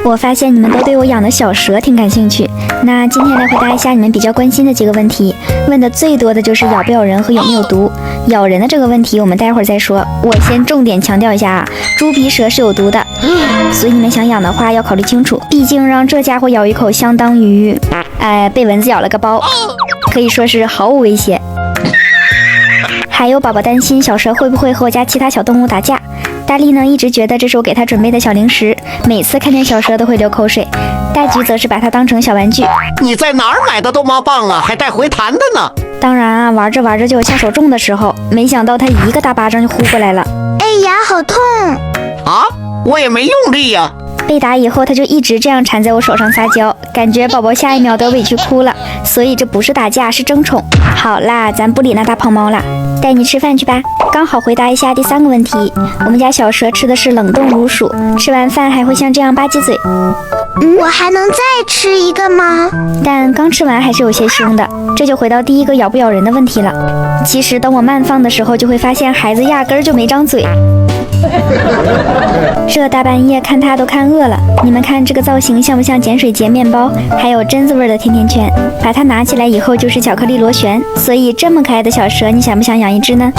我发现你们都对我养的小蛇挺感兴趣，那今天来回答一下你们比较关心的几个问题。问的最多的就是咬不咬人和有没有毒。咬人的这个问题我们待会儿再说，我先重点强调一下啊，猪皮蛇是有毒的，所以你们想养的话要考虑清楚，毕竟让这家伙咬一口相当于被蚊子咬了个包，可以说是毫无威胁。还有宝宝担心小蛇会不会和我家其他小动物打架，大力呢一直觉得这是我给他准备的小零食，每次看见小蛇都会流口水。大橘则是把它当成小玩具。你在哪儿买的逗猫棒啊？还带回弹的呢？当然啊，玩着玩着就有下手重的时候，没想到他一个大巴掌就呼过来了。哎呀，好痛！啊，我也没用力呀。被打以后，他就一直这样缠在我手上撒娇，感觉宝宝下一秒都委屈哭了。所以这不是打架，是争宠。好啦，咱不理那大胖猫了，带你吃饭去吧。刚好回答一下第3个问题，我们家小蛇吃的是冷冻乳鼠，吃完饭还会像这样吧唧嘴。我还能再吃一个吗？但刚吃完还是有些凶的，这就回到第一个咬不咬人的问题了。其实等我慢放的时候，就会发现孩子压根儿就没张嘴。这大半夜看他都看饿了，你们看这个造型像不像碱水节面包，还有榛子味的甜甜圈？把它拿起来以后就是巧克力螺旋，所以这么可爱的小蛇，你想不想养一只呢？